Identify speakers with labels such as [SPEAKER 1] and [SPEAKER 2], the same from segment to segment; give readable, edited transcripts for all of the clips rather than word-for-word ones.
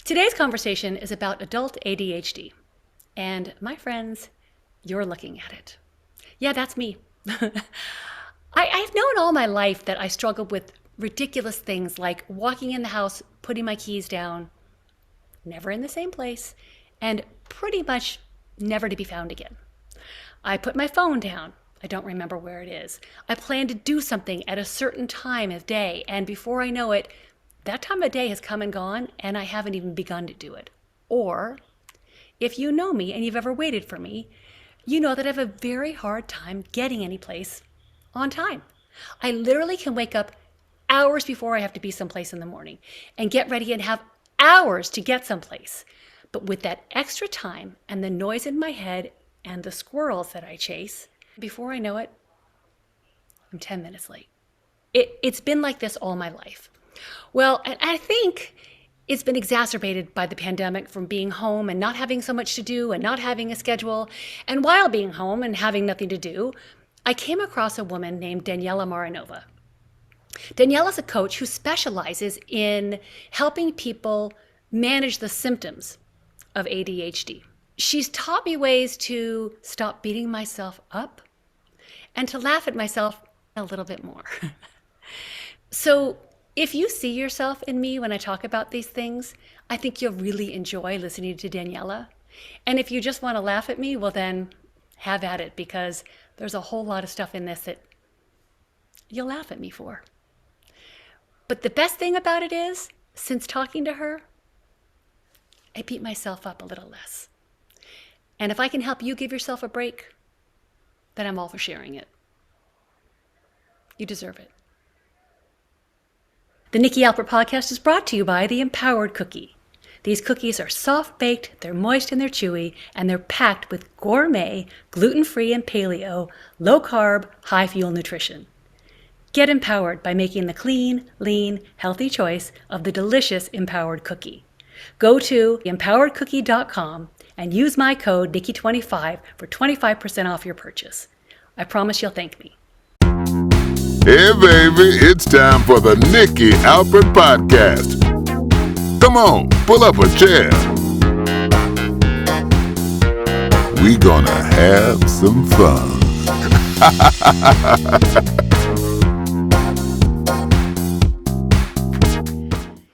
[SPEAKER 1] Today's conversation is about adult ADHD. And my friends, you're looking at it. Yeah, that's me. I've known all my life that I struggled with ridiculous things like walking in the house, putting my keys down, never in the same place, and pretty much never to be found again. I put my phone down. I don't remember where it is. I plan to do something at a certain time of day, and before I know it, that time of day has come and gone, and I haven't even begun to do it. Or, if you know me and you've ever waited for me, you know that I have a very hard time getting any place on time. I literally can wake up hours before I have to be someplace in the morning and get ready and have hours to get someplace. But with that extra time and the noise in my head and the squirrels that I chase, before I know it, I'm 10 minutes late. It's been like this all my life. Well, and I think it's been exacerbated by the pandemic from being home and not having so much to do and not having a schedule. And while being home and having nothing to do, I came across a woman named Daniela Marinova. Daniela's a coach who specializes in helping people manage the symptoms of ADHD. She's taught me ways to stop beating myself up and to laugh at myself a little bit more. So if you see yourself in me when I talk about these things, I think you'll really enjoy listening to Daniela. And if you just want to laugh at me, well then have at it, because there's a whole lot of stuff in this that you'll laugh at me for. But the best thing about it is, since talking to her, I beat myself up a little less. And if I can help you give yourself a break, then I'm all for sharing it. You deserve it. The Nikki Alpert podcast is brought to you by the Empowered Cookie. These cookies are soft-baked, they're moist and they're chewy, and they're packed with gourmet, gluten-free and paleo, low-carb, high-fuel nutrition. Get empowered by making the clean, lean, healthy choice of the delicious Empowered Cookie. Go to empoweredcookie.com and use my code Nikki25 for 25% off your purchase. I promise you'll thank me.
[SPEAKER 2] Hey baby, it's time for the Nikki Alpert Podcast. Come on, pull up a chair. We gonna have some fun.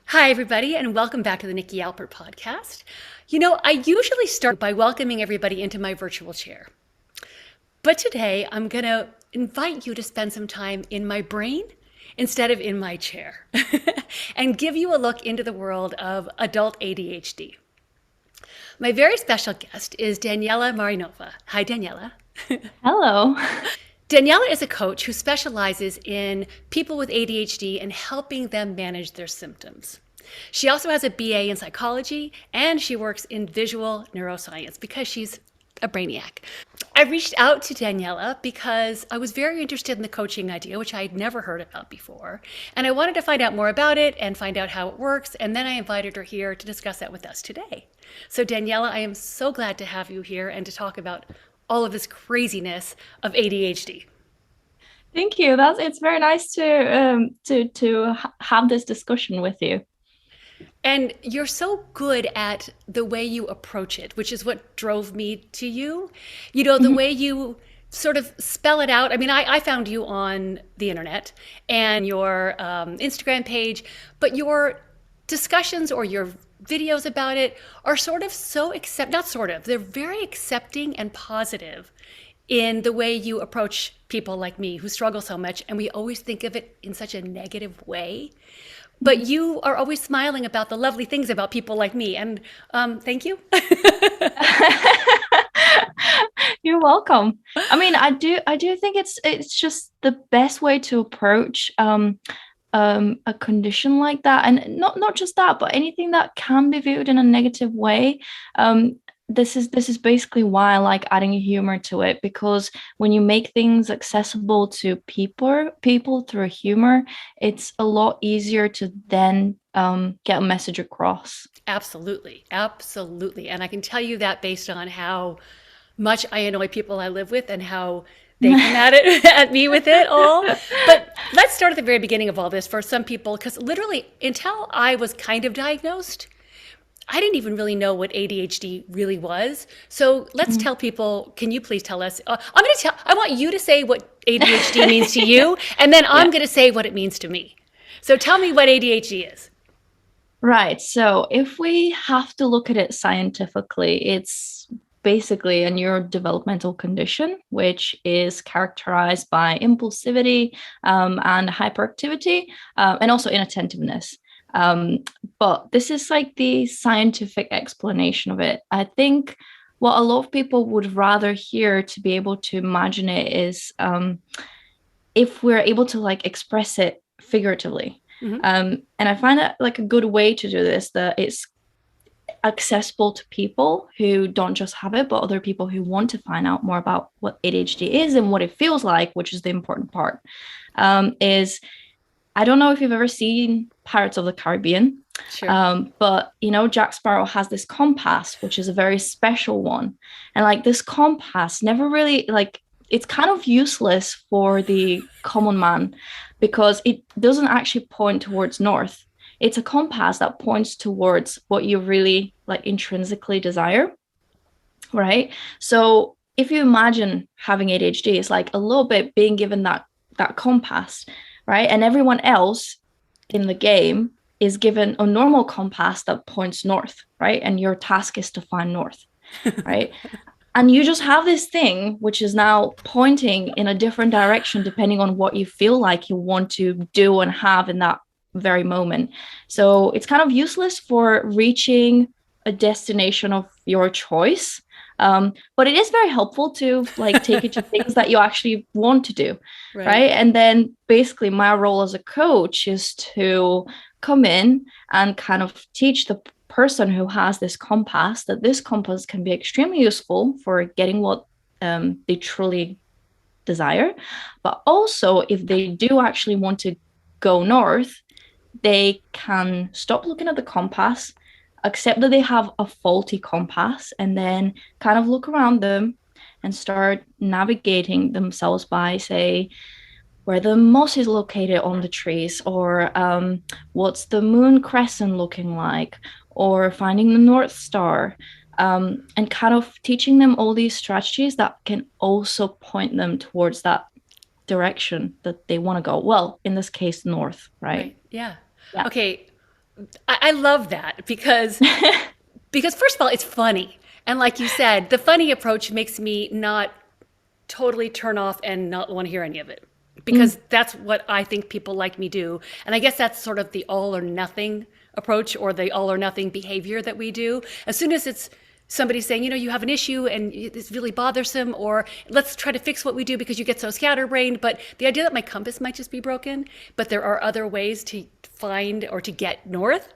[SPEAKER 1] Hi everybody, and welcome back to the Nikki Alpert Podcast. You know, I usually start by welcoming everybody into my virtual chair. But today I'm gonna invite you to spend some time in my brain instead of in my chair and give you a look into the world of adult ADHD. My very special guest is Daniela Marinova. Hi, Daniela.
[SPEAKER 3] Hello.
[SPEAKER 1] Daniela is a coach who specializes in people with ADHD and helping them manage their symptoms. She also has a BA in psychology, and she works in visual neuroscience because she's a brainiac. I reached out to Daniela because I was very interested in the coaching idea, which I had never heard about before. And I wanted to find out more about it and find out how it works. And then I invited her here to discuss that with us today. So Daniela, I am so glad to have you here and to talk about all of this craziness of ADHD.
[SPEAKER 3] Thank you. It's very nice to have this discussion with you.
[SPEAKER 1] And you're so good at the way you approach it, which is what drove me to you. You know, the way you sort of spell it out. I mean, I found you on the internet and your Instagram page, but your discussions or your videos about it are sort of they're very accepting and positive in the way you approach people like me who struggle so much. And we always think of it in such a negative way. But you are always smiling about the lovely things about people like me. And thank you.
[SPEAKER 3] You're welcome. I mean, I do think it's just the best way to approach a condition like that. And not just that, but anything that can be viewed in a negative way. This is basically why I like adding humor to it, because when you make things accessible to people through humor, it's a lot easier to then get a message across.
[SPEAKER 1] Absolutely. And I can tell you that based on how much I annoy people I live with and how they come at me with it all. But let's start at the very beginning of all this for some people, because literally until I was kind of diagnosed, I didn't even really know what ADHD really was. So let's tell people, can you please tell us? I want you to say what ADHD means to you, and then I'm going to say what it means to me. So tell me what ADHD is.
[SPEAKER 3] Right. So if we have to look at it scientifically, it's basically a neurodevelopmental condition, which is characterized by impulsivity and hyperactivity and also inattentiveness. But this is like the scientific explanation of it. I think what a lot of people would rather hear to be able to imagine it is if we're able to like express it figuratively. And I find that like a good way to do this, that it's accessible to people who don't just have it, but other people who want to find out more about what ADHD is and what it feels like, which is the important part. Is I don't know if you've ever seen Pirates of the Caribbean, but you know, Jack Sparrow has this compass, which is a very special one. And like this compass never really like, it's kind of useless for the common man because it doesn't actually point towards north. It's a compass that points towards what you really like intrinsically desire, right? So if you imagine having ADHD, it's like a little bit being given that compass, right? And everyone else in the game is given a normal compass that points north, right? And your task is to find north, right? And you just have this thing which is now pointing in a different direction depending on what you feel like you want to do and have in that very moment. So it's kind of useless for reaching a destination of your choice. But it is very helpful to like take it to things that you actually want to do, right? And then basically my role as a coach is to come in and kind of teach the person who has this compass that this compass can be extremely useful for getting what they truly desire. But also if they do actually want to go north, they can stop looking at the compass, accept that they have a faulty compass, and then kind of look around them and start navigating themselves by, say, where the moss is located on the trees, or what's the moon crescent looking like, or finding the North Star, and kind of teaching them all these strategies that can also point them towards that direction that they want to go. Well, in this case, north, right?
[SPEAKER 1] Yeah. Okay. I love that because first of all, it's funny. And like you said, the funny approach makes me not totally turn off and not want to hear any of it, because that's what I think people like me do. And I guess that's sort of the all or nothing approach, or the all or nothing behavior that we do. As soon as it's somebody saying, you know, you have an issue and it's really bothersome, or let's try to fix what we do because you get so scatterbrained. But the idea that my compass might just be broken, but there are other ways to find or to get north,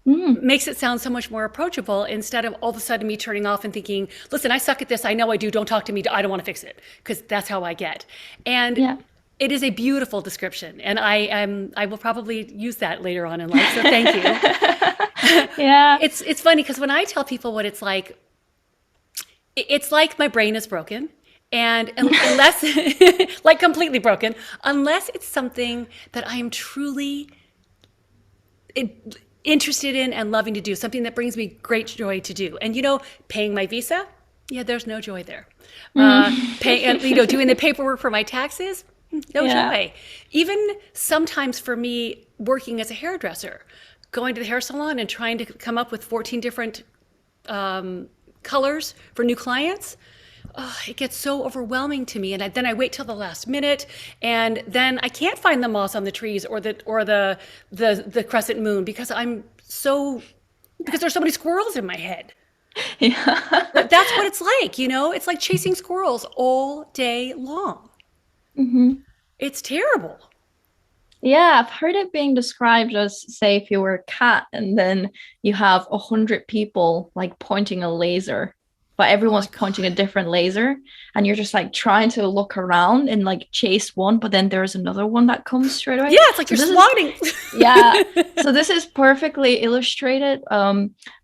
[SPEAKER 1] makes it sound so much more approachable, instead of all of a sudden me turning off and thinking, listen, I suck at this. I know I do. Don't talk to me. I don't want to fix it, because that's how I get. And it is a beautiful description. And I will probably use that later on in life. So thank you. It's funny because when I tell people what it's like my brain is broken. And unless, like completely broken, unless it's something that I am truly interested in and loving to do, something that brings me great joy to do. And, you know, paying my visa, there's no joy there. Doing the paperwork for my taxes, no joy. Even sometimes for me, working as a hairdresser, going to the hair salon and trying to come up with 14 different colors for new clients, it gets so overwhelming to me. And then I wait till the last minute, and then I can't find the moss on the trees or the crescent moon because there's so many squirrels in my head. But that's what it's like, you know? It's like chasing squirrels all day long. It's terrible.
[SPEAKER 3] Yeah, I've heard it being described as, say, if you were a cat and then you have 100 people like pointing a laser, but everyone's pointing a different laser, and you're just like trying to look around and like chase one, but then there's another one that comes straight away.
[SPEAKER 1] Yeah, it's like you're swatting.
[SPEAKER 3] So this is perfectly illustrated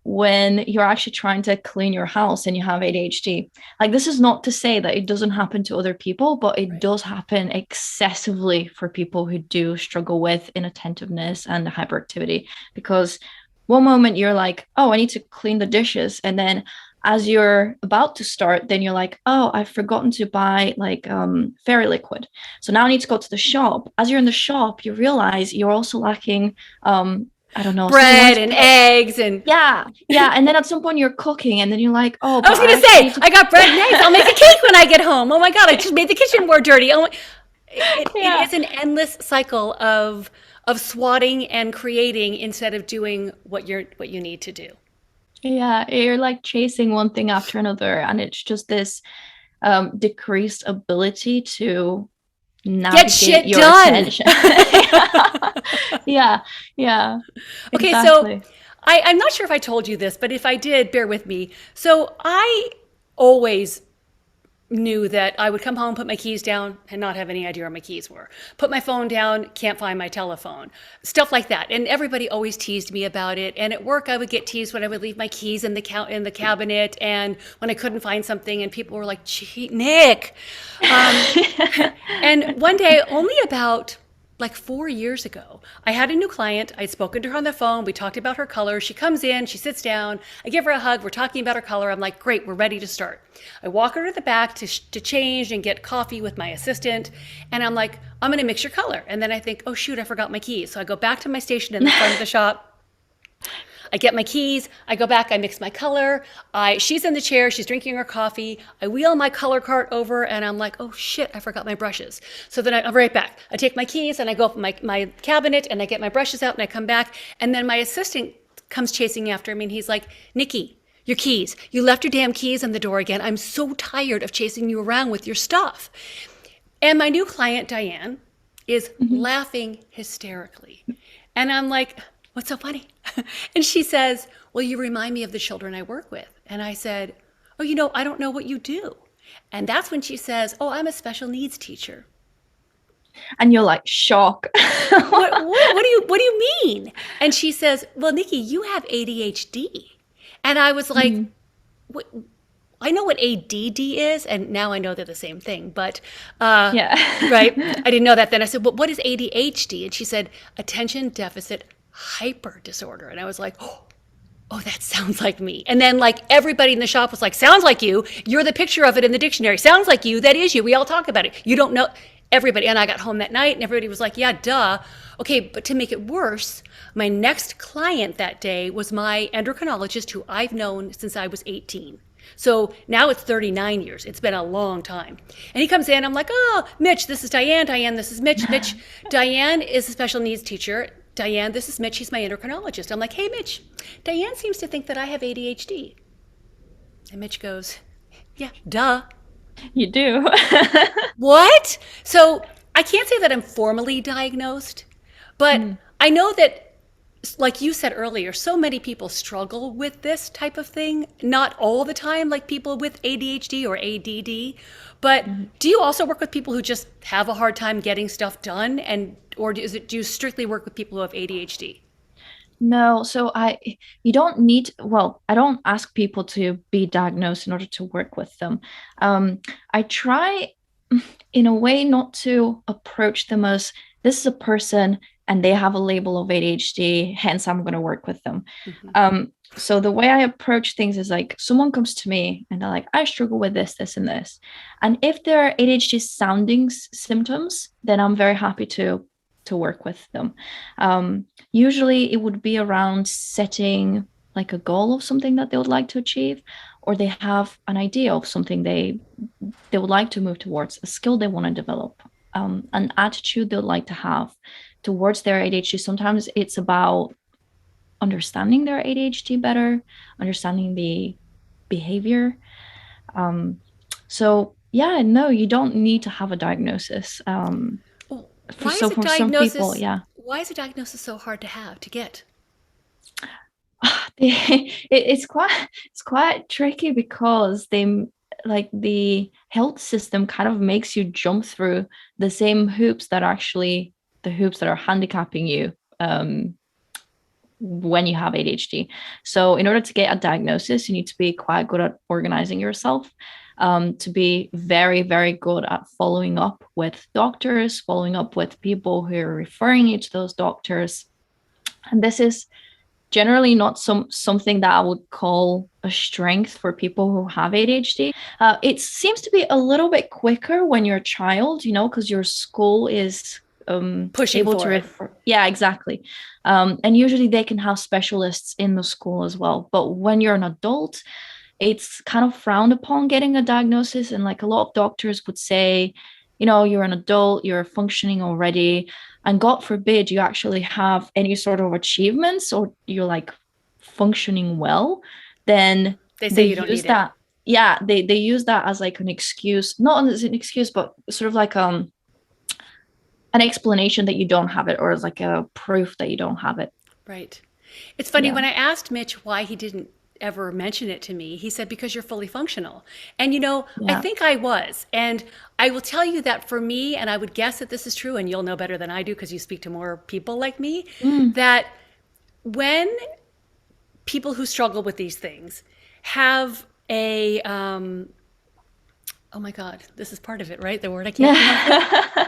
[SPEAKER 3] when you're actually trying to clean your house and you have ADHD. Like, this is not to say that it doesn't happen to other people, but it does happen excessively for people who do struggle with inattentiveness and hyperactivity, because one moment you're like, oh, I need to clean the dishes, and then as you're about to start, then you're like, oh, I've forgotten to buy like fairy liquid, so now I need to go to the shop. As you're in the shop, you realize you're also lacking I don't know,
[SPEAKER 1] Bread and eggs and
[SPEAKER 3] yeah, and then at some point you're cooking, and then you're like, oh,
[SPEAKER 1] I was
[SPEAKER 3] but
[SPEAKER 1] gonna say, I got bread and eggs. I'll make a cake when I get home. Oh my god, I just made the kitchen more dirty. Oh, it is an endless cycle of swatting and creating instead of doing what you need to do.
[SPEAKER 3] Yeah, you're like chasing one thing after another, and it's just this decreased ability to
[SPEAKER 1] Get shit
[SPEAKER 3] your
[SPEAKER 1] done.
[SPEAKER 3] attention. Yeah.
[SPEAKER 1] Okay,
[SPEAKER 3] exactly.
[SPEAKER 1] so I'm not sure if I told you this, but if I did, bear with me. So I always knew that I would come home, put my keys down, and not have any idea where my keys were. Put my phone down, can't find my telephone. Stuff like that. And everybody always teased me about it. And at work, I would get teased when I would leave my keys in the cabinet, and when I couldn't find something, and people were like, "Gee, Nick." And one day, only about like 4 years ago, I had a new client. I'd spoken to her on the phone. We talked about her color. She comes in, she sits down. I give her a hug. We're talking about her color. I'm like, great, we're ready to start. I walk her to the back to change and get coffee with my assistant. And I'm like, I'm going to mix your color. And then I think, oh, shoot, I forgot my keys. So I go back to my station in the front of the shop. I get my keys, I go back, I mix my color. She's in the chair, she's drinking her coffee. I wheel my color cart over, and I'm like, oh shit, I forgot my brushes. So then I'm right back. I take my keys and I go up my cabinet and I get my brushes out and I come back. And then my assistant comes chasing after me and he's like, Nikki, your keys. You left your damn keys in the door again. I'm so tired of chasing you around with your stuff. And my new client, Diane, is laughing hysterically. And I'm like, what's so funny? And she says, well, you remind me of the children I work with. And I said, oh, I don't know what you do. And that's when she says, oh, I'm a special needs teacher.
[SPEAKER 3] And you're like, shock.
[SPEAKER 1] What do you mean? And she says, well, Nikki, you have ADHD. And I was like, what? I know what ADD is, and now I know they're the same thing, but
[SPEAKER 3] yeah.
[SPEAKER 1] right? I didn't know that then. I said, well, what is ADHD? And she said, attention deficit hyper disorder. And I was like, oh, that sounds like me. And then like everybody in the shop was like, sounds like you. You're the picture of it in the dictionary. Sounds like you. That is you. We all talk about it. You don't know. Everybody. And I got home that night and everybody was like, yeah, duh. Okay, but to make it worse, my next client that day was my endocrinologist who I've known since I was 18. So now it's 39 years. It's been a long time. And he comes in, I'm like, oh, Mitch, this is Diane. Diane, this is Mitch. Mitch, Diane is a special needs teacher. Diane, this is Mitch. He's my endocrinologist. I'm like, hey, Mitch, Diane seems to think that I have ADHD. And Mitch goes, yeah, duh.
[SPEAKER 3] You do.
[SPEAKER 1] What? So I can't say that I'm formally diagnosed, but I know that, like you said earlier, so many people struggle with this type of thing. Not all the time, like people with ADHD or ADD. But do you also work with people who just have a hard time getting stuff done, or do you strictly work with people who have ADHD?
[SPEAKER 3] No, so you don't need, well, I don't ask people to be diagnosed in order to work with them. I try in a way not to approach them as this is a person and they have a label of ADHD, hence I'm going to work with them. So the way I approach things is like someone comes to me and they're like, I struggle with this, this, and this. And if there are ADHD sounding symptoms, then I'm very happy to work with them. Usually it would be around setting like a goal of something that they would like to achieve, or they have an idea of something they would like to move towards, a skill they want to develop, an attitude they would like to have towards their ADHD. Sometimes it's about understanding their ADHD better, understanding the behavior. So yeah, no, you don't need to have a diagnosis.
[SPEAKER 1] Why is a diagnosis so hard to have, to get?
[SPEAKER 3] It's quite tricky because the health system kind of makes you jump through the same hoops that are actually the hoops that are handicapping you when you have ADHD. So in order to get a diagnosis, you need to be quite good at organizing yourself, to be very, very good at following up with doctors, following up with people who are referring you to those doctors. And this is generally not something that I would call a strength for people who have ADHD. It seems to be a little bit quicker when you're a child, because your school is
[SPEAKER 1] Pushing
[SPEAKER 3] able to
[SPEAKER 1] for it.
[SPEAKER 3] refer. Yeah, exactly. And usually they can have specialists in the school as well. But when you're an adult, it's kind of frowned upon getting a diagnosis. And like a lot of doctors would say, you're an adult, you're functioning already. And God forbid you actually have any sort of achievements or you're like functioning well, then
[SPEAKER 1] They say you don't
[SPEAKER 3] use
[SPEAKER 1] need
[SPEAKER 3] that. Yeah, they use that as like an excuse, not as an excuse, but sort of like an explanation that you don't have it, or as like a proof that you don't have it.
[SPEAKER 1] Right. It's funny,
[SPEAKER 3] Yeah.
[SPEAKER 1] when I asked Mitch why he didn't ever mention it to me, he said, because you're fully functional. And I
[SPEAKER 3] Yeah.
[SPEAKER 1] think I was. And I will tell you that for me, and I would guess that this is true, and you'll know better than I do because you speak to more people like me, that when people who struggle with these things have a, oh my God, this is part of it, right? The word I can't come up with.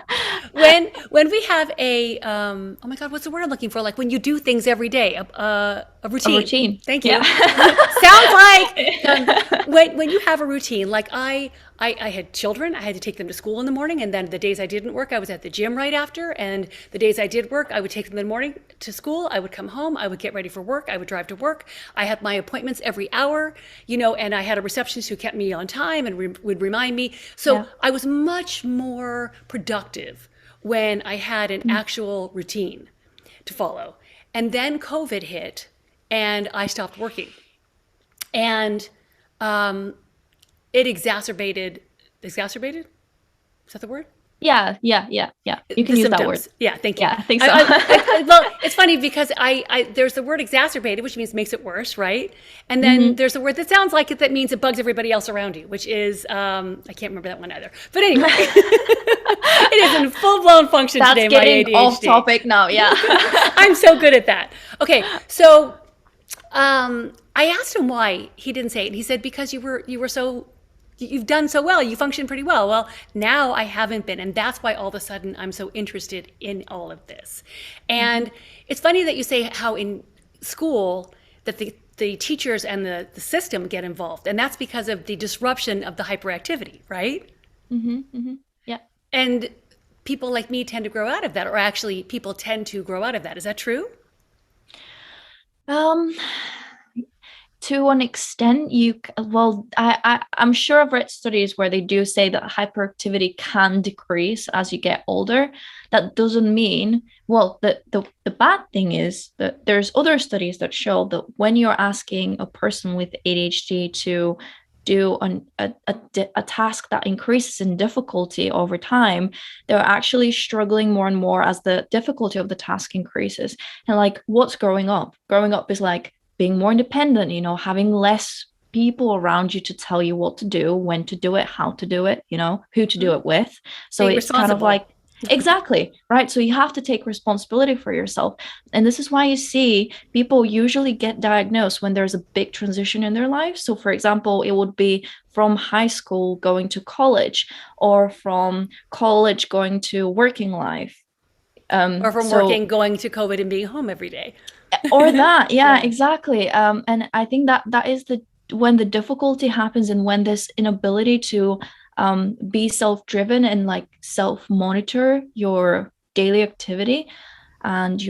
[SPEAKER 1] When we have a oh my God, what's the word I'm looking for? Like when you do things every day, a routine.
[SPEAKER 3] A routine.
[SPEAKER 1] Thank you.
[SPEAKER 3] Yeah.
[SPEAKER 1] Sounds like when you have a routine. Like I had children. I had to take them to school in the morning, and then the days I didn't work, I was at the gym right after. And the days I did work, I would take them in the morning to school. I would come home. I would get ready for work. I would drive to work. I had my appointments every hour, and I had a receptionist who kept me on time and would remind me. So
[SPEAKER 3] Yeah.
[SPEAKER 1] I was much more productive when I had an actual routine to follow. And then COVID hit and I stopped working. And it exacerbated? Is that the word?
[SPEAKER 3] Yeah. You can
[SPEAKER 1] The
[SPEAKER 3] use that
[SPEAKER 1] symptoms.
[SPEAKER 3] word.
[SPEAKER 1] Yeah, thank you.
[SPEAKER 3] Yeah, I think so.
[SPEAKER 1] Well, it's funny because there's the word exacerbated, which means makes it worse, right? And then there's the word that sounds like it that means it bugs everybody else around you, which is I can't remember that one either. But anyway, it is in full blown function
[SPEAKER 3] That's
[SPEAKER 1] today. My
[SPEAKER 3] getting
[SPEAKER 1] ADHD.
[SPEAKER 3] off topic now. Yeah.
[SPEAKER 1] I'm so good at that. Okay, so I asked him why he didn't say it. And he said because you've done so well, you function pretty well. Well, now I haven't been, and that's why all of a sudden I'm so interested in all of this. And it's funny that you say how in school that the teachers and the system get involved, and that's because of the disruption of the hyperactivity, right?
[SPEAKER 3] Yeah.
[SPEAKER 1] And people like me tend to grow out of that, or actually people tend to grow out of that. Is that true?
[SPEAKER 3] To an extent, I'm sure I've read studies where they do say that hyperactivity can decrease as you get older. That doesn't mean, the bad thing is that there's other studies that show that when you're asking a person with ADHD to do a task that increases in difficulty over time, they're actually struggling more and more as the difficulty of the task increases. And like, what's growing up? Growing up is like being more independent, having less people around you to tell you what to do, when to do it, how to do it, who to do it with. So
[SPEAKER 1] Being
[SPEAKER 3] it's kind of
[SPEAKER 1] responsible.
[SPEAKER 3] like, exactly, right? So you have to take responsibility for yourself. And this is why you see people usually get diagnosed when there's a big transition in their life. So for example, it would be from high school going to college, or from college going to working life.
[SPEAKER 1] Or from working, going to COVID and being home every day.
[SPEAKER 3] Or that, yeah, exactly. And I think that is when the difficulty happens, and when this inability to be self-driven and like self-monitor your daily activity and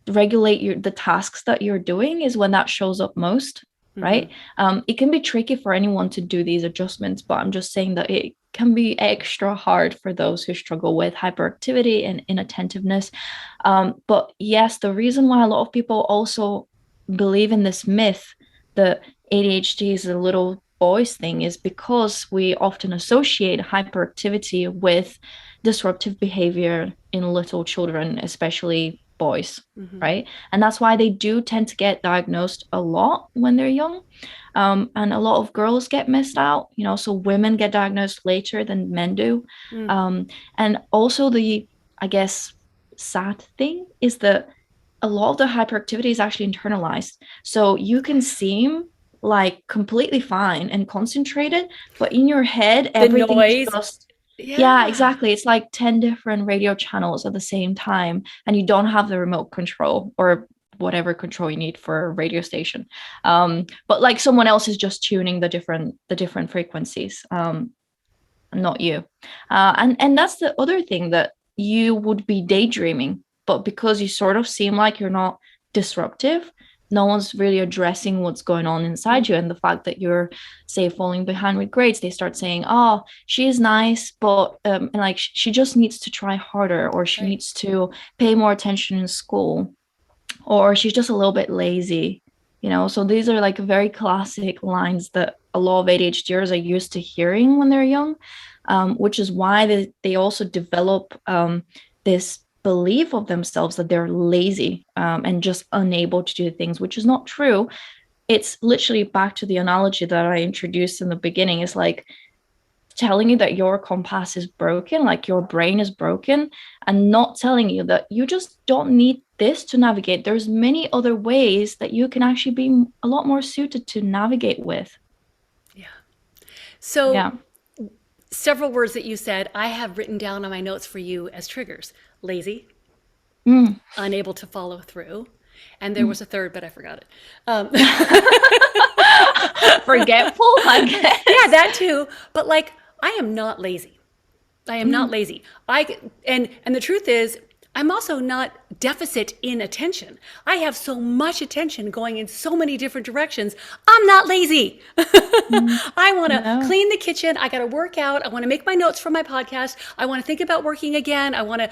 [SPEAKER 3] regulate the tasks that you're doing, is when that shows up most, right? It can be tricky for anyone to do these adjustments, but I'm just saying that it can be extra hard for those who struggle with hyperactivity and inattentiveness. But yes, the reason why a lot of people also believe in this myth that ADHD is a little boys thing is because we often associate hyperactivity with disruptive behavior in little children, especially boys, right? And that's why they do tend to get diagnosed a lot when they're young. And a lot of girls get missed out, so women get diagnosed later than men do. And also I guess, sad thing is that a lot of the hyperactivity is actually internalized. So you can seem like completely fine and concentrated, but in your head, everything is just... Yeah, exactly. It's like 10 different radio channels at the same time, and you don't have the remote control, or whatever control you need for a radio station. But like someone else is just tuning the different frequencies, not you. And that's the other thing, that you would be daydreaming, but because you sort of seem like you're not disruptive, no one's really addressing what's going on inside you. And the fact that you're, say, falling behind with grades, they start saying, oh, she is nice, but and like she just needs to try harder, or she needs to pay more attention in school, or she's just a little bit lazy, you know. So these are like very classic lines that a lot of ADHDers are used to hearing when they're young, which is why they also develop this belief of themselves that they're lazy and just unable to do things, which is not true. It's literally back to the analogy that I introduced in the beginning. It's like telling you that your compass is broken, like your brain is broken, and not telling you that you just don't need this to navigate. There's many other ways that you can actually be a lot more suited to navigate with.
[SPEAKER 1] Yeah. So several words that you said, I have written down on my notes for you as triggers: lazy, unable to follow through, and there was a third, but I forgot it.
[SPEAKER 3] Forgetful, I guess.
[SPEAKER 1] Yeah, that too. But like, I am not lazy. I am not lazy. And the truth is, I'm also not deficit in attention. I have so much attention going in so many different directions. I'm not lazy. I want to clean the kitchen. I got to work out. I want to make my notes for my podcast. I want to think about working again. I want to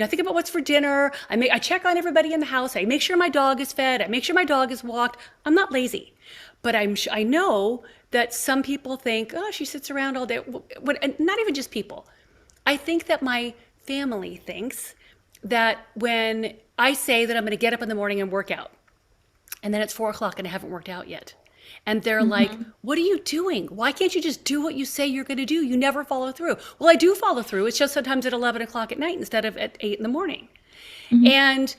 [SPEAKER 1] think about what's for dinner. I check on everybody in the house. I make sure my dog is fed. I make sure my dog is walked. I'm not lazy. But I know that some people think, oh, she sits around all day. Not even just people. I think that my family thinks that when I say that I'm going to get up in the morning and work out, and then it's 4:00 and I haven't worked out yet, and they're like, what are you doing? Why can't you just do what you say you're going to do? You never follow through. Well, I do follow through. It's just sometimes at 11 o'clock at night instead of at 8 in the morning. And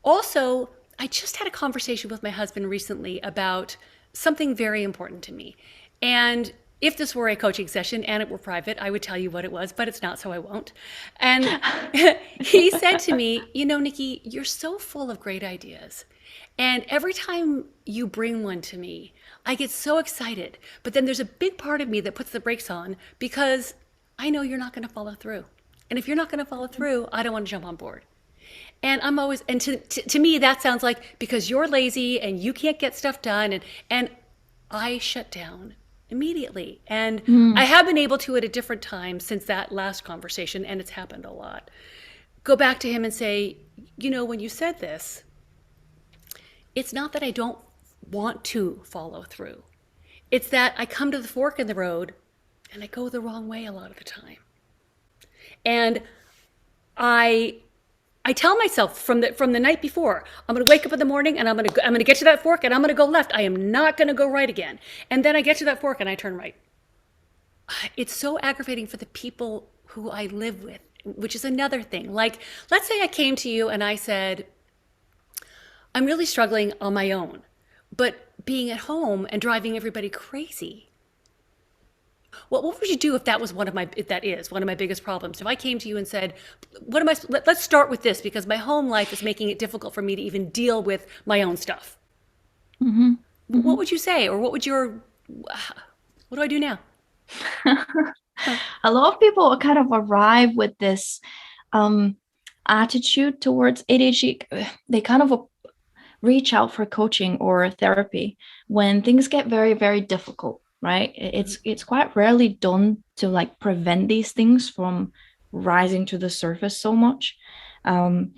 [SPEAKER 1] also, I just had a conversation with my husband recently about something very important to me. And if this were a coaching session and it were private, I would tell you what it was, but it's not, so I won't. And he said to me, you know, Nikki, you're so full of great ideas. And every time you bring one to me, I get so excited. But then there's a big part of me that puts the brakes on because I know you're not going to follow through. And if you're not going to follow through, I don't want to jump on board. And I'm always, and to me, that sounds like because you're lazy and you can't get stuff done. And I shut down immediately. And I have been able to at a different time since that last conversation, and it's happened a lot. Go back to him and say, you know, when you said this, it's not that I don't want to follow through. It's that I come to the fork in the road and I go the wrong way a lot of the time. And I tell myself from the night before, I'm going to wake up in the morning and I'm going to get to that fork and I'm going to go left. I am not going to go right again. And then I get to that fork and I turn right. It's so aggravating for the people who I live with, which is another thing. Like, let's say I came to you and I said, I'm really struggling on my own, but being at home and driving everybody crazy. What would you do if that is one of my biggest problems? If I came to you and said, let's start with this because my home life is making it difficult for me to even deal with my own stuff. What would you say? Or what do I do now?
[SPEAKER 3] A lot of people kind of arrive with this attitude towards ADHD. They kind of reach out for coaching or therapy when things get very, very difficult. Right? It's quite rarely done to like prevent these things from rising to the surface so much. And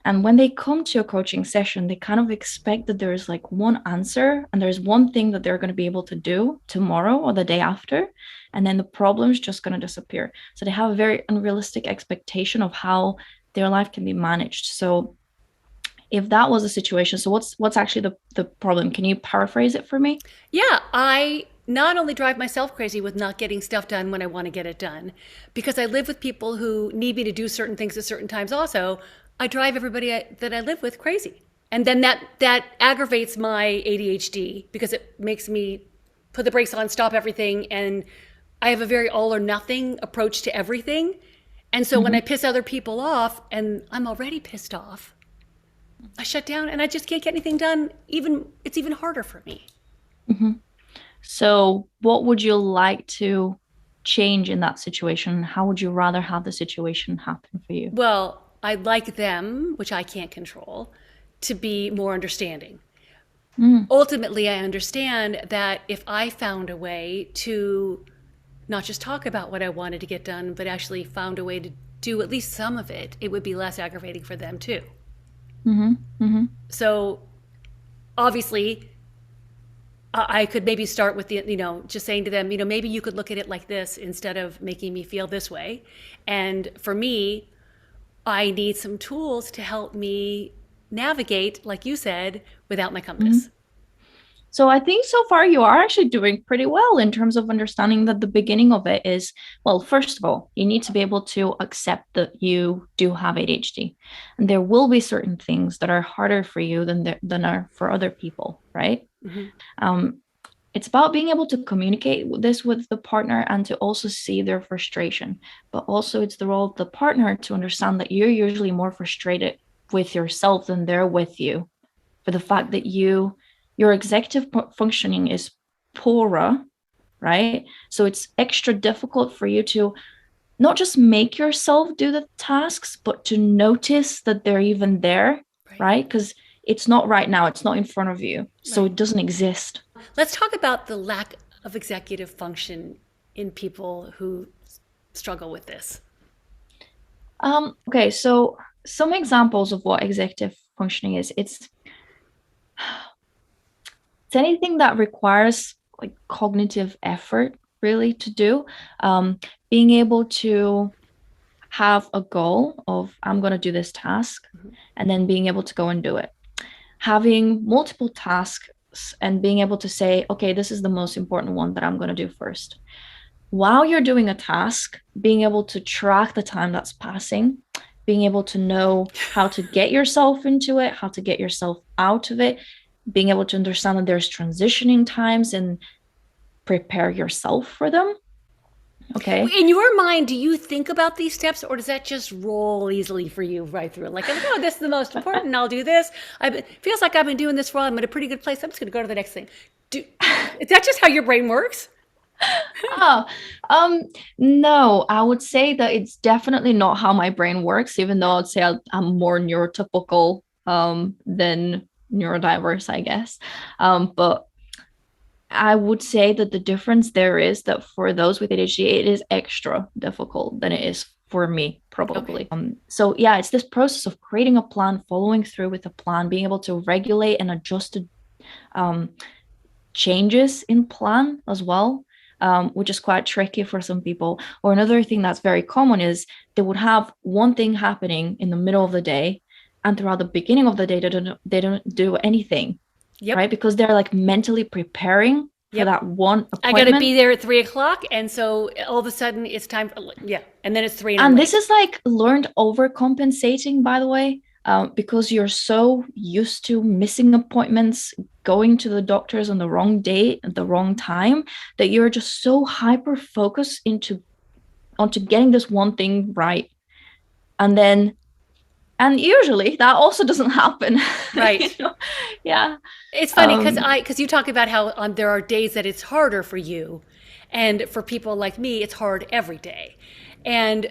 [SPEAKER 3] when they come to a coaching session, they kind of expect that there's like one answer and there's one thing that they're going to be able to do tomorrow or the day after. And then the problem's just going to disappear. So they have a very unrealistic expectation of how their life can be managed. So if that was a situation, so what's actually the problem? Can you paraphrase it for me?
[SPEAKER 1] Yeah, I not only drive myself crazy with not getting stuff done when I want to get it done, because I live with people who need me to do certain things at certain times also, I drive everybody that I live with crazy. And then that aggravates my ADHD because it makes me put the brakes on, stop everything. And I have a very all or nothing approach to everything. And so when I piss other people off and I'm already pissed off, I shut down and I just can't get anything done. It's even harder for me.
[SPEAKER 3] So what would you like to change in that situation? How would you rather have the situation happen for you?
[SPEAKER 1] Well, I'd like them, which I can't control, to be more understanding. Ultimately, I understand that if I found a way to not just talk about what I wanted to get done, but actually found a way to do at least some of it, it would be less aggravating for them too. So obviously, I could maybe start with just saying to them, maybe you could look at it like this instead of making me feel this way. And for me, I need some tools to help me navigate, like you said, without my compass.
[SPEAKER 3] So I think so far you are actually doing pretty well in terms of understanding that the beginning of it is, well, first of all, you need to be able to accept that you do have ADHD. And there will be certain things that are harder for you than are for other people, right? It's about being able to communicate this with the partner and to also see their frustration. But also it's the role of the partner to understand that you're usually more frustrated with yourself than they're with you, for the fact that your executive functioning is poorer, right? So it's extra difficult for you to not just make yourself do the tasks, but to notice that they're even there, right? Because it's not right now, it's not in front of you, so it doesn't exist.
[SPEAKER 1] Let's talk about the lack of executive function in people who struggle with this.
[SPEAKER 3] Okay, so some examples of what executive functioning is. It's anything that requires like cognitive effort really to do. Being able to have a goal of I'm going to do this task and then being able to go and do it. Having multiple tasks and being able to say, okay, this is the most important one that I'm going to do first. While you're doing a task, being able to track the time that's passing, being able to know how to get yourself into it, how to get yourself out of it, being able to understand that there's transitioning times and prepare yourself for them. Okay.
[SPEAKER 1] In your mind, do you think about these steps, or does that just roll easily for you right through it? Like, oh, this is the most important, I'll do this. It feels like I've been doing this for a while. I'm in a pretty good place. I'm just going to go to the next thing. Is that just how your brain works?
[SPEAKER 3] No, I would say that it's definitely not how my brain works, even though I'd say I'm more neurotypical than neurodiverse, I guess. But I would say that the difference there is that for those with ADHD, it is extra difficult than it is for me, probably. Okay. So yeah, it's this process of creating a plan, following through with a plan, being able to regulate and adjust to changes in plan as well, which is quite tricky for some people. Or another thing that's very common is they would have one thing happening in the middle of the day, and throughout the beginning of the day, they don't do anything. Yep. Right? Because they're like mentally preparing for that one appointment.
[SPEAKER 1] I got to be there at 3:00. And so all of a sudden it's time. And then it's 3.
[SPEAKER 3] And this is like learned overcompensating, by the way, because you're so used to missing appointments, going to the doctors on the wrong day at the wrong time, that you're just so hyper focused onto getting this one thing right. And usually that also doesn't happen.
[SPEAKER 1] Right.
[SPEAKER 3] Yeah.
[SPEAKER 1] It's funny because you talk about how there are days that it's harder for you. And for people like me, it's hard every day. And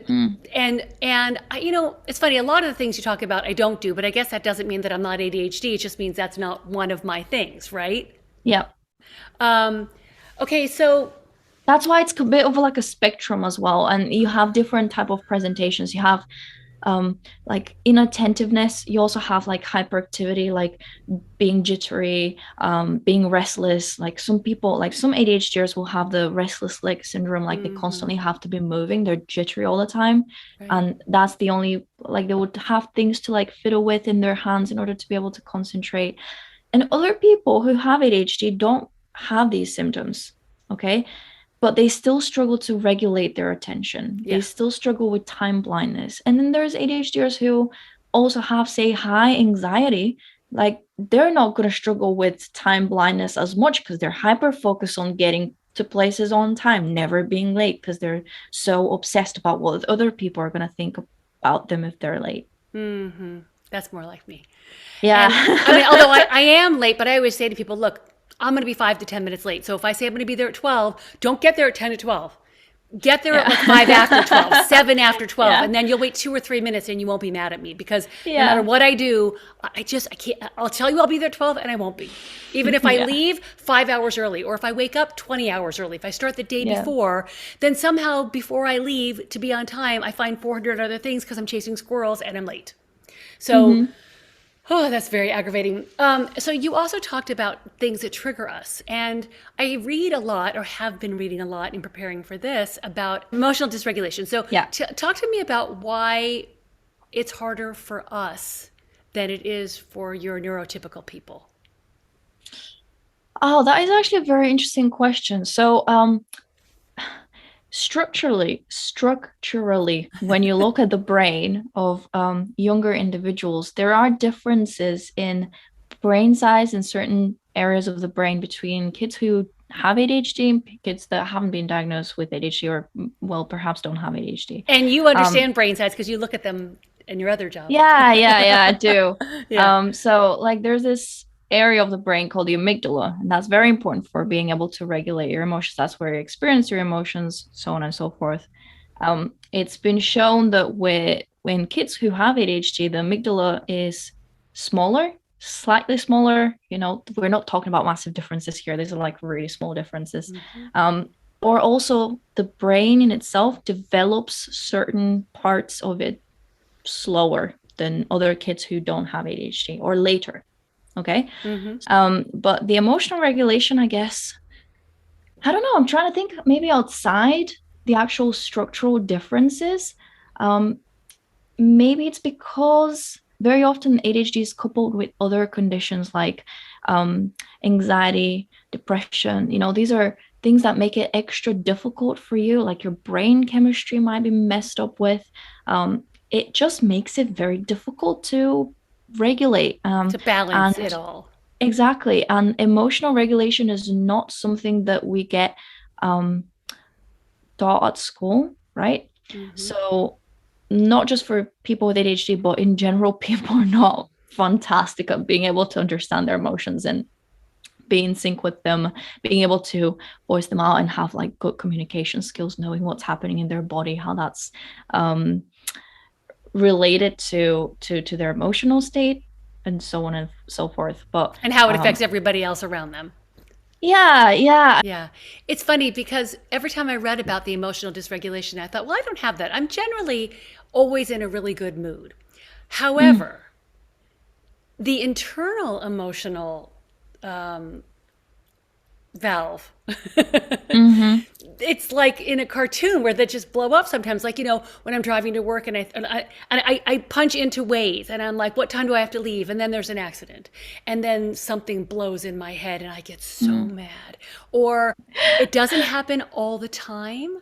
[SPEAKER 1] it's funny, a lot of the things you talk about I don't do, but I guess that doesn't mean that I'm not ADHD. It just means that's not one of my things, right?
[SPEAKER 3] Yeah.
[SPEAKER 1] Okay, so
[SPEAKER 3] that's why it's a bit of like a spectrum as well. And you have different type of presentations. You have like inattentiveness. You also have like hyperactivity, like being jittery, being restless. Like some people, like some ADHDers will have the restless leg syndrome, like they constantly have to be moving, they're jittery all the time. Right. And that's the only, like they would have things to like fiddle with in their hands in order to be able to concentrate. And other people who have ADHD don't have these symptoms, okay? But they still struggle to regulate their attention. Yeah. They still struggle with time blindness. And then there's ADHDers who also have, say, high anxiety. Like they're not going to struggle with time blindness as much because they're hyper focused on getting to places on time, never being late, because they're so obsessed about what other people are going to think about them if they're late.
[SPEAKER 1] Mm-hmm. That's more like me.
[SPEAKER 3] Yeah.
[SPEAKER 1] And I mean, although I am late, but I always say to people, look, I'm going to be 5 to 10 minutes late. So if I say I'm going to be there at 12, don't get there at 10 to 12. Get there at like 5 after 12, 7 after 12,
[SPEAKER 3] Yeah.
[SPEAKER 1] and then you'll wait 2 or 3 minutes and you won't be mad at me, because no
[SPEAKER 3] Yeah.
[SPEAKER 1] matter what I do, I can't. I'll tell you I'll be there at 12 and I won't be. Even if I
[SPEAKER 3] Yeah.
[SPEAKER 1] leave 5 hours early, or if I wake up 20 hours early, if I start the day
[SPEAKER 3] Yeah.
[SPEAKER 1] before, then somehow before I leave to be on time, I find 400 other things because I'm chasing squirrels and I'm late. So, oh, that's very aggravating. So you also talked about things that trigger us. And I read a lot, or have been reading a lot in preparing for this, about emotional dysregulation. So
[SPEAKER 3] Yeah.
[SPEAKER 1] talk to me about why it's harder for us than it is for your neurotypical people.
[SPEAKER 3] Oh, that is actually a very interesting question. So, structurally, when you look at the brain of younger individuals, there are differences in brain size in certain areas of the brain between kids who have ADHD and kids that haven't been diagnosed with ADHD, or, well, perhaps don't have ADHD.
[SPEAKER 1] And you understand brain size because you look at them in your other job.
[SPEAKER 3] Yeah, I do.
[SPEAKER 1] Yeah.
[SPEAKER 3] So like there's this area of the brain called the amygdala, and that's very important for being able to regulate your emotions. That's where you experience your emotions, so on and so forth. It's been shown that when kids who have ADHD, the amygdala is smaller, slightly smaller. We're not talking about massive differences here. These are like really small differences. Or also the brain in itself develops certain parts of it slower than other kids who don't have ADHD, or later. Okay. But the emotional regulation, I guess, I don't know. I'm trying to think maybe outside the actual structural differences. Maybe it's because very often ADHD is coupled with other conditions like anxiety, depression. These are things that make it extra difficult for you, like your brain chemistry might be messed up with. It just makes it very difficult to regulate.
[SPEAKER 1] To balance it all.
[SPEAKER 3] Exactly. And emotional regulation is not something that we get taught at school, right? So not just for people with ADHD, but in general, people are not fantastic at being able to understand their emotions and be in sync with them, being able to voice them out and have like good communication skills, knowing what's happening in their body, how that's related to their emotional state, and so on and so forth.
[SPEAKER 1] And how it affects everybody else around them.
[SPEAKER 3] Yeah.
[SPEAKER 1] It's funny because every time I read about the emotional dysregulation, I thought, well, I don't have that. I'm generally always in a really good mood. However, the internal emotional valve, it's like in a cartoon where they just blow up sometimes. Like, when I'm driving to work and I punch into Waze and I'm like, what time do I have to leave? And then there's an accident. And then something blows in my head and I get so mad. Or it doesn't happen all the time,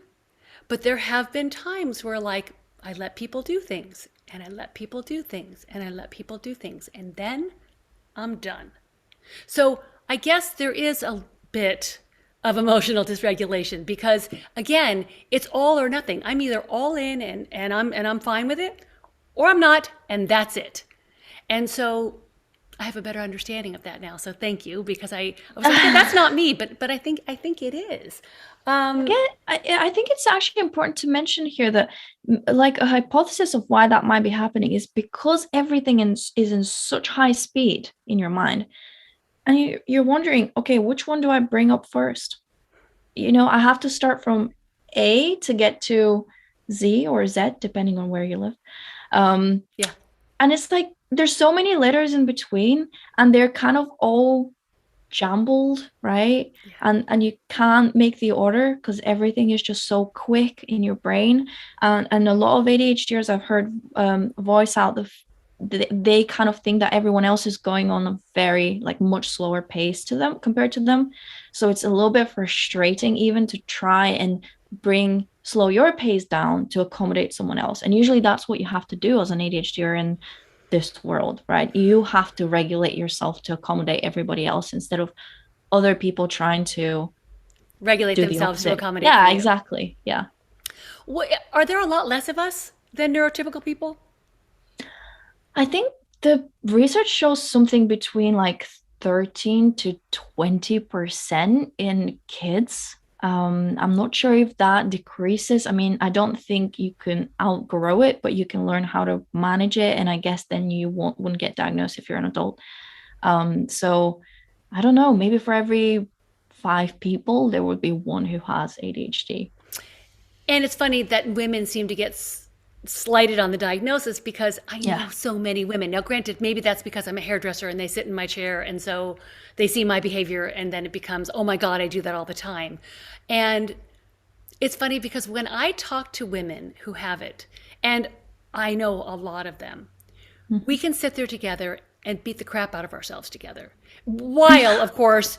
[SPEAKER 1] but there have been times where like I let people do things and I let people do things and I let people do things, and then I'm done. So I guess there is a bit of emotional dysregulation because, again, it's all or nothing. I'm either all in and I'm fine with it, or I'm not, and that's it. And so I have a better understanding of that now. So thank you, because I was like, yeah, that's not me, but I think it is.
[SPEAKER 3] Again, I think it's actually important to mention here that like a hypothesis of why that might be happening is because everything is in such high speed in your mind. And you're wondering, okay, which one do I bring up first? I have to start from A to get to Z or Z, depending on where you live. And it's like there's so many letters in between, and they're kind of all jumbled, right? And you can't make the order because everything is just so quick in your brain. And a lot of ADHDers I've heard voice out they kind of think that everyone else is going on a very like much slower pace to them compared to them. So it's a little bit frustrating even to try and slow your pace down to accommodate someone else. And usually that's what you have to do as an ADHDer in this world, right? You have to regulate yourself to accommodate everybody else instead of other people trying to
[SPEAKER 1] regulate themselves to accommodate.
[SPEAKER 3] Yeah, exactly. Yeah.
[SPEAKER 1] Are there a lot less of us than neurotypical people?
[SPEAKER 3] I think The research shows something between like 13 to 20% in kids. I'm not sure if that decreases. I mean, I don't think you can outgrow it, but you can learn how to manage it. And I guess then you wouldn't get diagnosed if you're an adult. So I don't know, maybe for every 5 people, there would be one who has ADHD.
[SPEAKER 1] And it's funny that women seem to get slighted on the diagnosis because I know
[SPEAKER 3] Yeah.
[SPEAKER 1] so many women. Now, granted, maybe that's because I'm a hairdresser and they sit in my chair and so they see my behavior and then it becomes, oh my God, I do that all the time. And it's funny because when I talk to women who have it, and I know a lot of them, we can sit there together and beat the crap out of ourselves together. While, of course,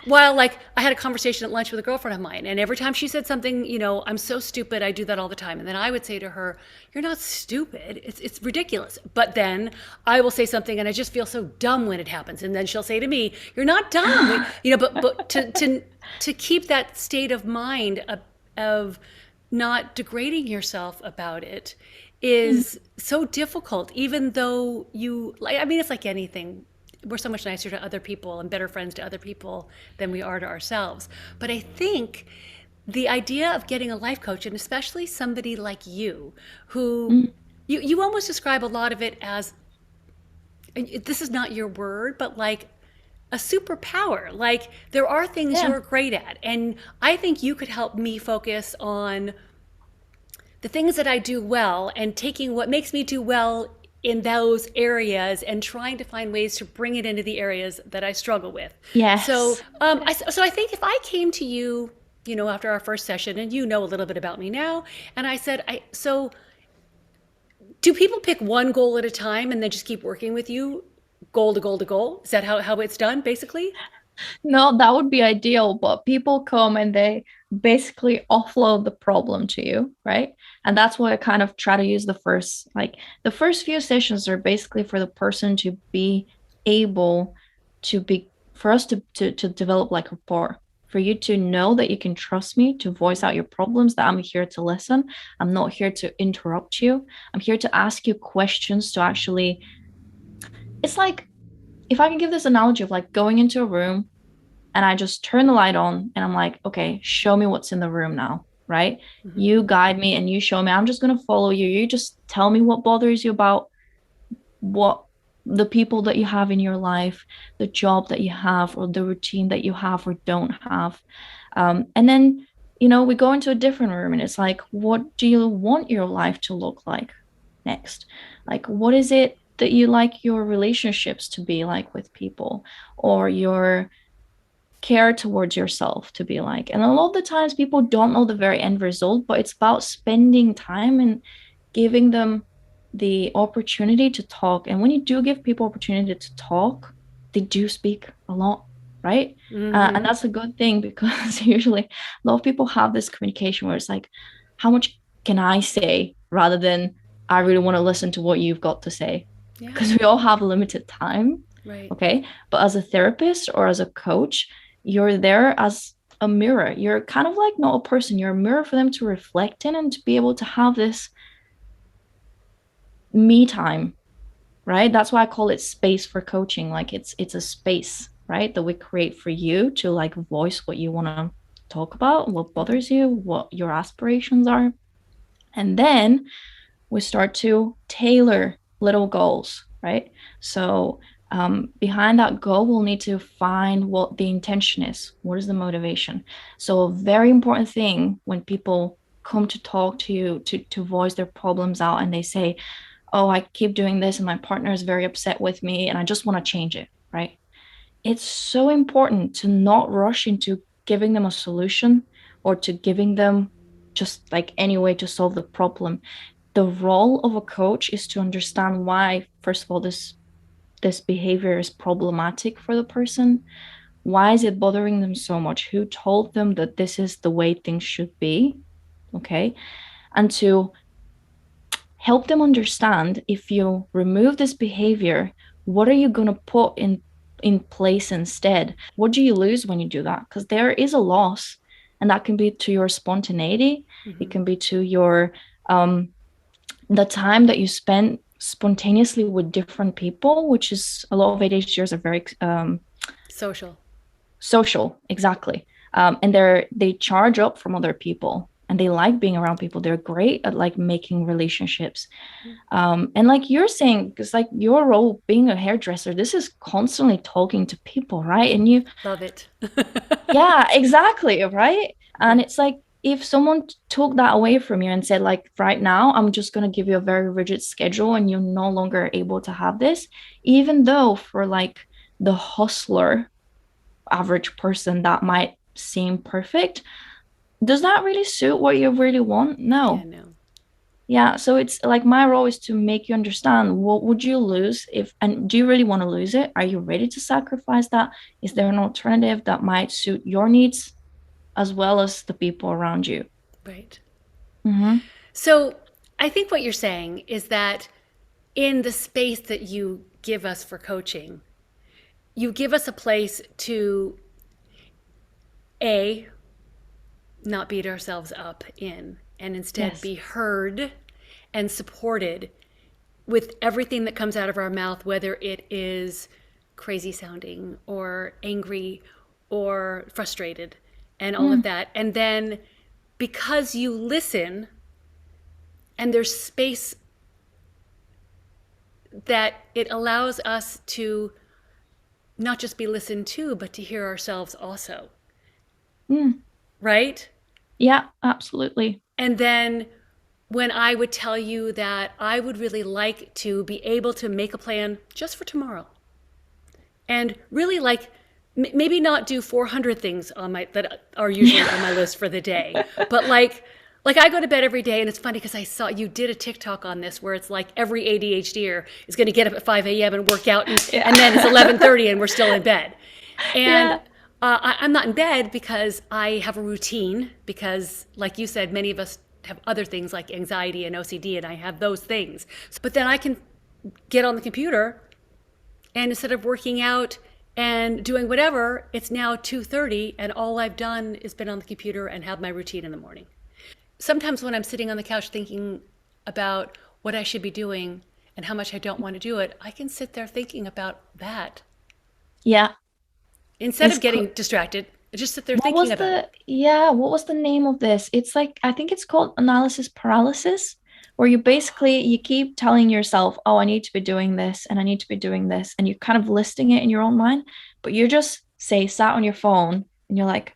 [SPEAKER 1] while like I had a conversation at lunch with a girlfriend of mine, and every time she said something, you know, I'm so stupid, I do that all the time. And then I would say to her, you're not stupid, it's ridiculous. But then I will say something and I just feel so dumb when it happens. And then she'll say to me, you're not dumb. You know, but to keep that state of mind of not degrading yourself about it is so difficult, even though you like, I mean, it's like anything. We're so much nicer to other people and better friends to other people than we are to ourselves. But I think the idea of getting a life coach, and especially somebody like you, who you almost describe a lot of it as, this is not your word, but like a superpower. Like there are things
[SPEAKER 3] Yeah.
[SPEAKER 1] you're great at. And I think you could help me focus on the things that I do well and taking what makes me do well in those areas and trying to find ways to bring it into the areas that I struggle with.
[SPEAKER 3] Yes.
[SPEAKER 1] So, I think if I came to you, you know, after our first session, and you know a little bit about me now, and I said, so do people pick one goal at a time and then just keep working with you, goal to goal to goal? Is that how it's done, basically?
[SPEAKER 3] No, that would be ideal, but people come and they basically offload the problem to you, right? And that's why I kind of try to use the first few sessions are basically for the person to be able to be, for us to develop like rapport, for you to know that you can trust me to voice out your problems, that I'm here to listen. I'm not here to interrupt you. I'm here to ask you questions to actually, it's like, if I can give this analogy of like going into a room and I just turn the light on and I'm like, okay, show me what's in the room now, right?
[SPEAKER 1] Mm-hmm.
[SPEAKER 3] You guide me and you show me. I'm just going to follow you. You just tell me what bothers you about what the people that you have in your life, the job that you have, or the routine that you have or don't have. And then, you know, we go into a different room and it's like, what do you want your life to look like next? Like, what is it that you like your relationships to be like with people, or your care towards yourself to be like? And a lot of the times people don't know the very end result, but it's about spending time and giving them the opportunity to talk. And when you do give people opportunity to talk, they do speak a lot, right? And that's a good thing, because usually a lot of people have this communication where it's like, how much can I say, rather than I really want to listen to what you've got to say, because we all have limited time.
[SPEAKER 1] Right.
[SPEAKER 3] Okay. But as a therapist or as a coach, you're there as a mirror. You're kind of like not a person, you're a mirror for them to reflect in and to be able to have this me time, right? That's why I call it space for coaching. Like it's a space, right, that we create for you to like voice what you want to talk about, what bothers you, what your aspirations are. And then we start to tailor little goals, right? So behind that goal, we'll need to find what the intention is. What is the motivation? So a very important thing when people come to talk to you to voice their problems out, and they say, oh, I keep doing this and my partner is very upset with me and I just want to change it, right? It's so important to not rush into giving them a solution or to giving them just like any way to solve the problem. The role of a coach is to understand why, first of all, this behavior is problematic for the person. Why is it bothering them so much? Who told them that this is the way things should be? Okay. And to help them understand, if you remove this behavior, what are you going to put in place instead? What do you lose when you do that? Because there is a loss, and that can be to your spontaneity. It can be to your the time that you spend spontaneously with different people, which is a lot of ADHDers are very social, exactly. And they charge up from other people and they like being around people. They're great at like making relationships. And like you're saying, because like your role being a hairdresser, this is constantly talking to people, right? And you
[SPEAKER 1] Love it.
[SPEAKER 3] yeah, exactly, right? And it's like if someone took that away from you and said, like, right now, I'm just going to give you a very rigid schedule and you're no longer able to have this, even though for like the hustler, average person, that might seem perfect, does that really suit what you really want? No.
[SPEAKER 1] Yeah, no.
[SPEAKER 3] Yeah, so it's like my role is to make you understand what would you lose if, and do you really want to lose it? Are you ready to sacrifice that? Is there an alternative that might suit your needs as well as the people around you?
[SPEAKER 1] Right.
[SPEAKER 3] Mm-hmm.
[SPEAKER 1] So I think what you're saying is that in the space that you give us for coaching, you give us a place to A, not beat ourselves up in, and instead
[SPEAKER 3] Yes.
[SPEAKER 1] be heard and supported with everything that comes out of our mouth, whether it is crazy sounding or angry or frustrated and all of
[SPEAKER 3] Mm,
[SPEAKER 1] that. And then because you listen and there's space, that it allows us to not just be listened to, but to hear ourselves also.
[SPEAKER 3] mm.
[SPEAKER 1] Right?
[SPEAKER 3] Yeah, absolutely.
[SPEAKER 1] And then when I would tell you that I would really like to be able to make a plan just for tomorrow and really like maybe not do 400 things on my that are usually on my list for the day, but like I go to bed every day, and it's funny because I saw you did a TikTok on this where it's like every ADHDer is going to get up at 5 a.m. and work out, and then it's 11:30 and we're still in bed. And
[SPEAKER 3] Yeah.
[SPEAKER 1] I'm not in bed because I have a routine, because like you said, many of us have other things like anxiety and OCD, and I have those things. But then I can get on the computer, and instead of working out and doing whatever, it's now 2:30 and all I've done is been on the computer and have my routine in the morning. Sometimes when I'm sitting on the couch thinking about what I should be doing and how much I don't want to do it, I can sit there thinking about that.
[SPEAKER 3] Yeah.
[SPEAKER 1] Instead
[SPEAKER 3] It's
[SPEAKER 1] of getting distracted, I just sit there
[SPEAKER 3] what
[SPEAKER 1] thinking
[SPEAKER 3] was
[SPEAKER 1] about it.
[SPEAKER 3] what was the name of this? It's like I think it's called analysis paralysis, where you basically you keep telling yourself, "Oh, I need to be doing this and I need to be doing this," and you're kind of listing it in your own mind, but you're just say sat on your phone and you're like,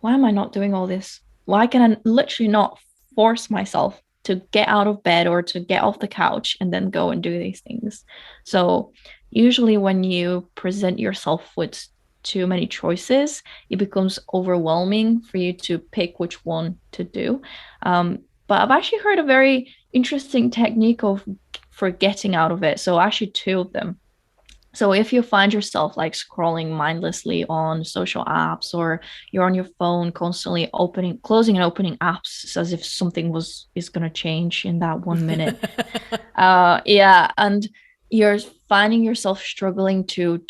[SPEAKER 3] "Why am I not doing all this? Why can I literally not force myself to get out of bed or to get off the couch and then go and do these things?" So usually when you present yourself with too many choices, it becomes overwhelming for you to pick which one to do. But I've actually heard a very interesting technique of for getting out of it. So actually two of them. So if you find yourself like scrolling mindlessly on social apps, or you're on your phone constantly opening, closing and opening apps as if something was is going to change in that 1 minute. Yeah, and you're finding yourself struggling to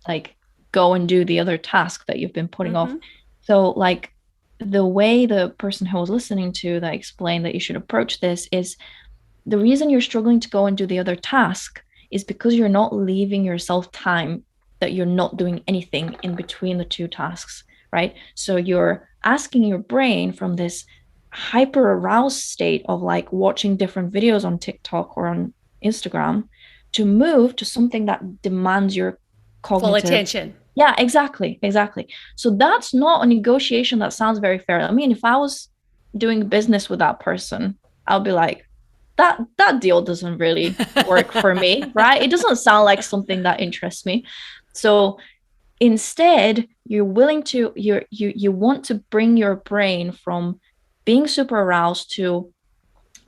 [SPEAKER 3] like go and do the other task that you've been putting off. So like the way the person who was listening to that explained that you should approach this is the reason you're struggling to go and do the other task is because you're not leaving yourself time that you're not doing anything in between the two tasks, right? So you're asking your brain from this hyper aroused state of like watching different videos on TikTok or on Instagram to move to something that demands your
[SPEAKER 1] Full
[SPEAKER 3] cognitive.
[SPEAKER 1] attention.
[SPEAKER 3] Yeah, exactly, exactly. So that's not a negotiation that sounds very fair. I mean, if I was doing business with that person, I'll be like, that deal doesn't really work for me, right? It doesn't sound like something that interests me. So instead, you're willing to you want to bring your brain from being super aroused to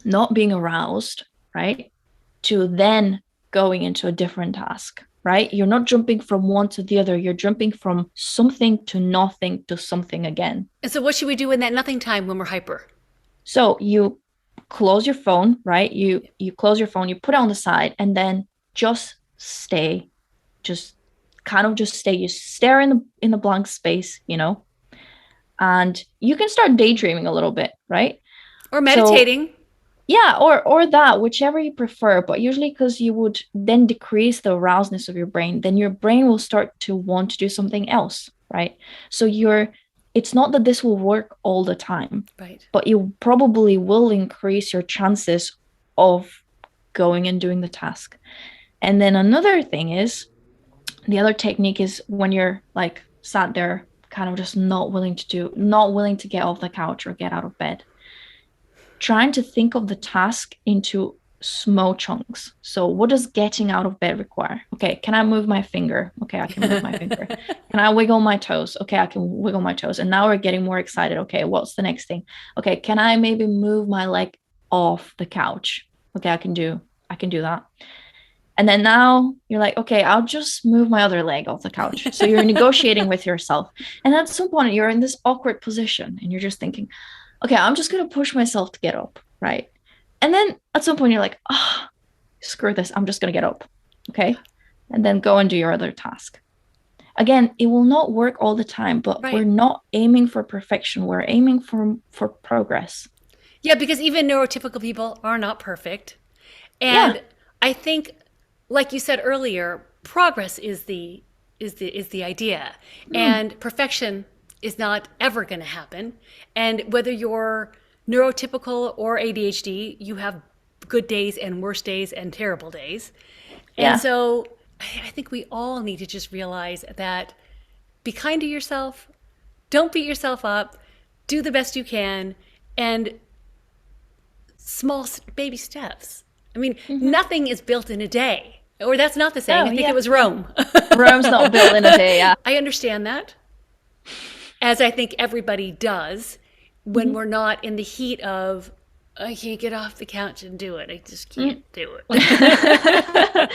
[SPEAKER 3] not being aroused, right? To then going into a different task, right? You're not jumping from one to the other. You're jumping from something to nothing to something again.
[SPEAKER 1] And so what should we do in that nothing time when we're hyper?
[SPEAKER 3] So you close your phone, right? You close your phone, you put it on the side, and then just stay, just kind of just stay. You stare in the blank space, and you can start daydreaming a little bit, right?
[SPEAKER 1] Or
[SPEAKER 3] So
[SPEAKER 1] meditating.
[SPEAKER 3] Yeah, or that, whichever you prefer, but usually because you would then decrease the arousedness of your brain, then your brain will start to want to do something else, right? So it's not that this will work all the time,
[SPEAKER 1] Right.
[SPEAKER 3] but you probably will increase your chances of going and doing the task. And then another thing is, the other technique is when you're like sat there, kind of just not willing to get off the couch or get out of bed, trying to think of the task into small chunks. So what does getting out of bed require? Okay, can I move my finger? Okay, I can move my finger. Can I wiggle my toes? Okay, I can wiggle my toes. And now we're getting more excited. Okay, what's the next thing? Okay, can I maybe move my leg off the couch? Okay, I can do that. And then now you're like, okay, I'll just move my other leg off the couch. So you're negotiating with yourself. And at some point, you're in this awkward position and you're just thinking, okay, I'm just going to push myself to get up, right? And then at some point, you're like, oh, screw this. I'm just going to get up. Okay. And then go and do your other task. Again, it will not work all the time, but
[SPEAKER 1] Right.
[SPEAKER 3] we're not aiming for perfection. We're aiming for progress.
[SPEAKER 1] Yeah, because even neurotypical people are not perfect. And I think, like you said earlier, progress is the idea. And perfection is not ever going to happen. And whether you're neurotypical or ADHD, you have good days and worse days and terrible days.
[SPEAKER 3] Yeah.
[SPEAKER 1] And so I think we all need to just realize that be kind to yourself, don't beat yourself up, do the best you can, and small baby steps. I mean, nothing is built in a day. Or that's not the saying. I think it was Rome.
[SPEAKER 3] Rome's not built in a day, yeah.
[SPEAKER 1] I understand that, as I think everybody does, when we're not in the heat of, I can't get off the couch and do it. I just can't do it.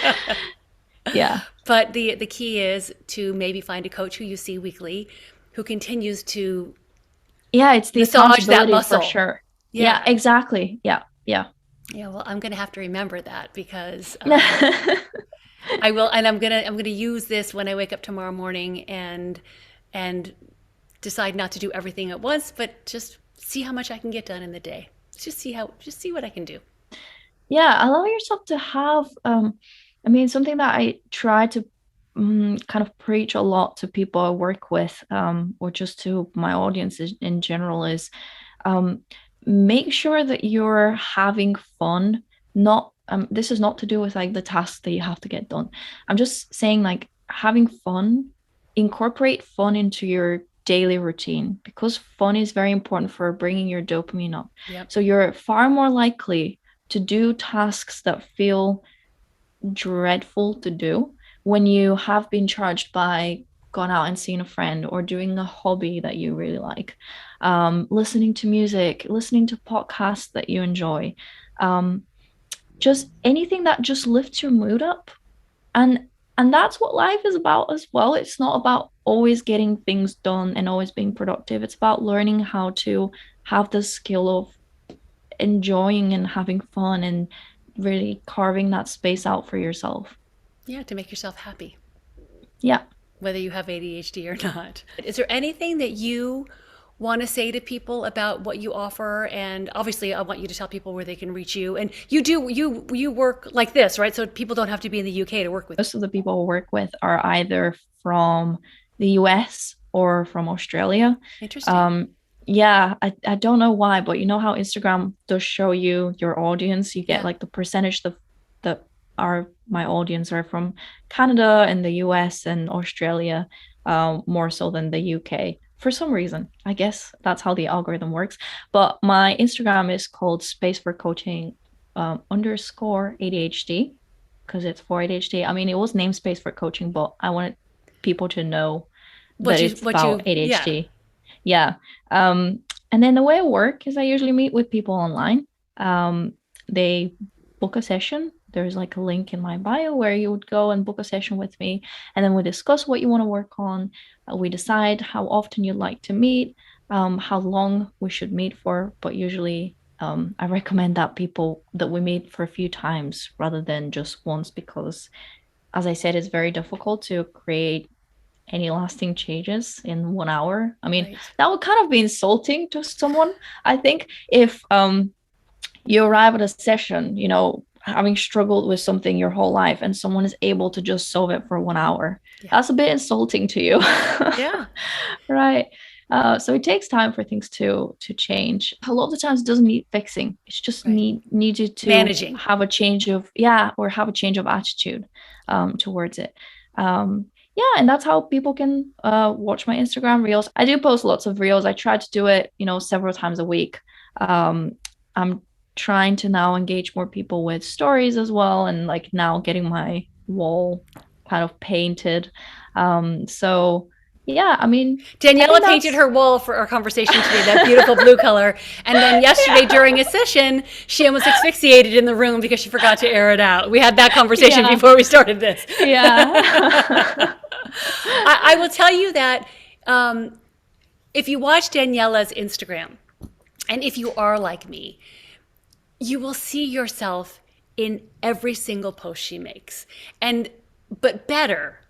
[SPEAKER 3] Yeah.
[SPEAKER 1] But the key is to maybe find a coach who you see weekly, who continues to
[SPEAKER 3] it's the
[SPEAKER 1] massage that
[SPEAKER 3] accountability
[SPEAKER 1] muscle.
[SPEAKER 3] for sure. Yeah, exactly. Yeah.
[SPEAKER 1] Yeah, well, I'm going to have to remember that because I will, and I'm gonna use this when I wake up tomorrow morning and decide not to do everything at once, but just see how much I can get done in the day. Just see what I can do.
[SPEAKER 3] Yeah, allow yourself to have something that I try to kind of preach a lot to people I work with, or just to my audiences in general, is make sure that you're having fun. Not this is not to do with like the tasks that you have to get done. I'm just saying, like, having fun, incorporate fun into your daily routine, because fun is very important for bringing your dopamine up.
[SPEAKER 1] Yep.
[SPEAKER 3] So you're far more likely to do tasks that feel dreadful to do when you have been charged by gone out and seen a friend, or doing a hobby that you really like, listening to music, listening to podcasts that you enjoy, just anything that just lifts your mood up. And that's what life is about as well. It's not about always getting things done and always being productive. It's about learning how to have the skill of enjoying and having fun and really carving that space out for yourself.
[SPEAKER 1] Yeah, to make yourself happy.
[SPEAKER 3] Yeah.
[SPEAKER 1] Whether you have ADHD or not. Is there anything that you want to say to people about what you offer? And obviously, I want you to tell people where they can reach you. And you work like this, right? So people don't have to be in the UK to work with.
[SPEAKER 3] Most of the people I work with are either from the US or from Australia.
[SPEAKER 1] Interesting.
[SPEAKER 3] Yeah, I don't know why, but you know how Instagram does show you your audience? You get like the percentage that are my audience are from Canada and the US and Australia, more so than the UK. For some reason, I guess that's how the algorithm works. But my Instagram is called Space for Coaching _ ADHD, because it's for ADHD. I mean, it was named Space for Coaching, but I wanted people to know that it's about ADHD. Yeah. And then the way I work is I usually meet with people online. They book a session. There's like a link in my bio where you would go and book a session with me. And then we discuss what you want to work on. We decide how often you'd like to meet, how long we should meet for. But usually I recommend that we meet for a few times rather than just once, because, as I said, it's very difficult to create any lasting changes in 1 hour. I mean, that would kind of be insulting to someone, I think, if you arrive at a session, having struggled with something your whole life, and someone is able to just solve it for 1 hour.
[SPEAKER 1] Yeah.
[SPEAKER 3] That's a bit insulting to you.
[SPEAKER 1] Yeah.
[SPEAKER 3] Right. So it takes time for things to change. A lot of the times it doesn't need fixing. It's just
[SPEAKER 1] Right.
[SPEAKER 3] need you to
[SPEAKER 1] Managing.
[SPEAKER 3] have a change of attitude towards it. Yeah, and that's how people can watch my Instagram reels. I do post lots of reels. I try to do it, several times a week. I'm trying to now engage more people with stories as well, and like now getting my wall kind of painted. So yeah, I mean,
[SPEAKER 1] Daniela painted her wall for our conversation today, that beautiful blue color. And then yesterday during a session, she almost asphyxiated in the room because she forgot to air it out. We had that conversation before we started this.
[SPEAKER 3] Yeah.
[SPEAKER 1] I will tell you that if you watch Daniela's Instagram, and if you are like me, you will see yourself in every single post she makes. But better,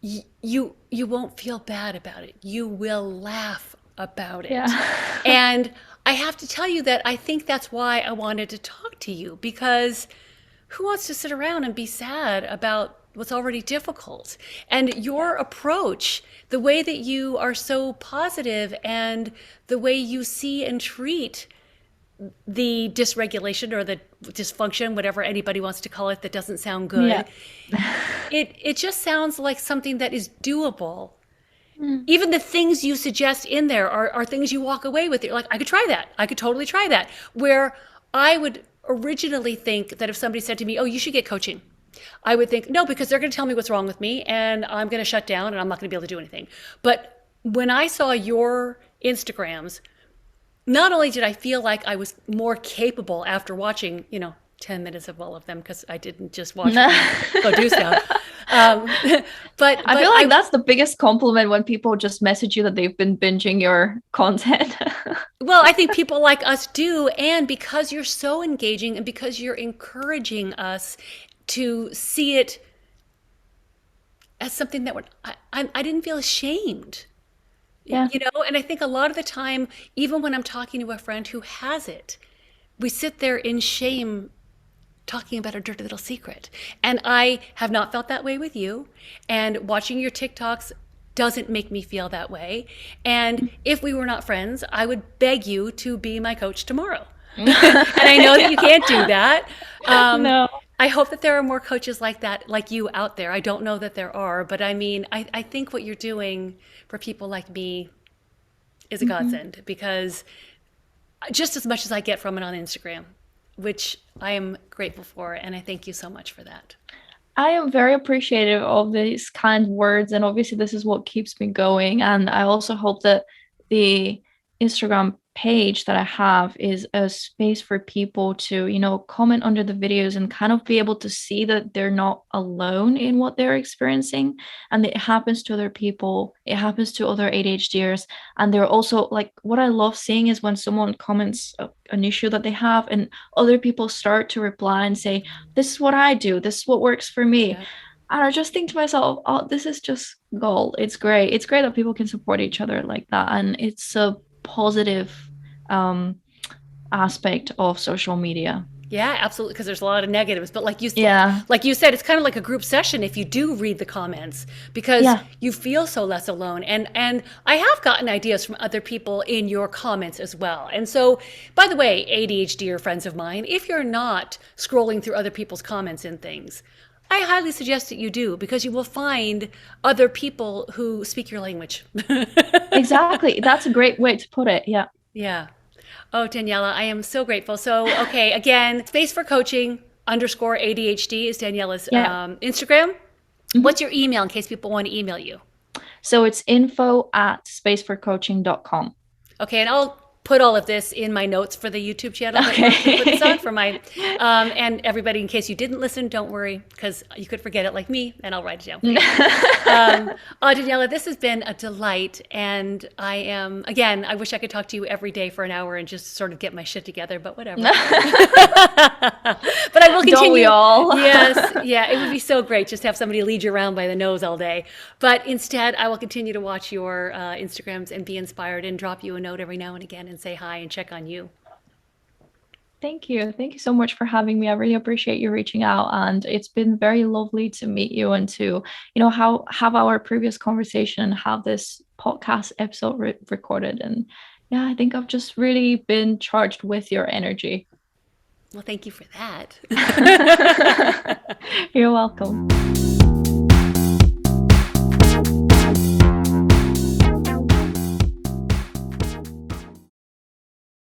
[SPEAKER 1] you won't feel bad about it. You will laugh about it.
[SPEAKER 3] Yeah.
[SPEAKER 1] And I have to tell you that I think that's why I wanted to talk to you, because who wants to sit around and be sad about what's already difficult? And your approach, the way that you are so positive, and the way you see and treat the dysregulation or the dysfunction, whatever anybody wants to call it, that doesn't sound good.
[SPEAKER 3] Yeah.
[SPEAKER 1] It just sounds like something that is doable. Even the things you suggest in there are things you walk away with. You're like, I could try that. I could totally try that. Where I would originally think that if somebody said to me, oh, you should get coaching, I would think, no, because they're going to tell me what's wrong with me and I'm going to shut down and I'm not going to be able to do anything. But when I saw your Instagrams, not only did I feel like I was more capable after watching, 10 minutes of all of them, because I didn't just watch them go do stuff. But
[SPEAKER 3] I feel like that's the biggest compliment, when people just message you that they've been binging your content.
[SPEAKER 1] Well, I think people like us do. And because you're so engaging and because you're encouraging us to see it as something that I didn't feel ashamed.
[SPEAKER 3] Yeah.
[SPEAKER 1] And I think a lot of the time, even when I'm talking to a friend who has it, we sit there in shame talking about our dirty little secret. And I have not felt that way with you. And watching your TikToks doesn't make me feel that way. And if we were not friends, I would beg you to be my coach tomorrow. And I know that you can't do that.
[SPEAKER 3] No.
[SPEAKER 1] I hope that there are more coaches like that, like you, out there. I don't know that there are, but I mean, I think what you're doing for people like me is a godsend, because just as much as I get from it on Instagram, which I am grateful for, and I thank you so much for that.
[SPEAKER 3] I am very appreciative of these kind words, and obviously this is what keeps me going. And I also hope that the Instagram page that I have is a space for people to, comment under the videos and kind of be able to see that they're not alone in what they're experiencing, and it happens to other people, it happens to other ADHDers. And they're also like, what I love seeing is when someone comments an issue that they have and other people start to reply and say, this is what I do, this is what works for me.
[SPEAKER 1] Yeah.
[SPEAKER 3] And I just think to myself, oh, this is just gold. It's great that people can support each other like that, and it's a positive aspect of social media.
[SPEAKER 1] Yeah, absolutely, because there's a lot of negatives. But like you said, it's kind of like a group session if you do read the comments, because you feel so less alone. And I have gotten ideas from other people in your comments as well. And so, by the way, ADHD or friends of mine, if you're not scrolling through other people's comments and things, I highly suggest that you do, because you will find other people who speak your language.
[SPEAKER 3] Exactly. That's a great way to put it. Yeah.
[SPEAKER 1] Yeah. Oh, Daniela, I am so grateful. So, okay, again, Space for Coaching _ADHD is Daniela's Instagram. What's your email in case people want to email you?
[SPEAKER 3] So it's info@spaceforcoaching.com.
[SPEAKER 1] Okay, and I'll put all of this in my notes for the YouTube channel that we're put this on for my and everybody, in case you didn't listen, don't worry, because you could forget it like me, and I'll write it down for you. Daniela, this has been a delight, and I wish I could talk to you every day for an hour and just sort of get my shit together, but whatever. But I will continue.
[SPEAKER 3] Don't we all?
[SPEAKER 1] Yes, yeah, it would be so great just to have somebody lead you around by the nose all day. But instead, I will continue to watch your Instagrams and be inspired and drop you a note every now and again and say hi and check on you.
[SPEAKER 3] Thank you. Thank you so much for having me. I really appreciate you reaching out, and it's been very lovely to meet you and to, have our previous conversation and have this podcast episode recorded. And yeah, I think I've just really been charged with your energy.
[SPEAKER 1] Well, thank you for that.
[SPEAKER 3] You're welcome.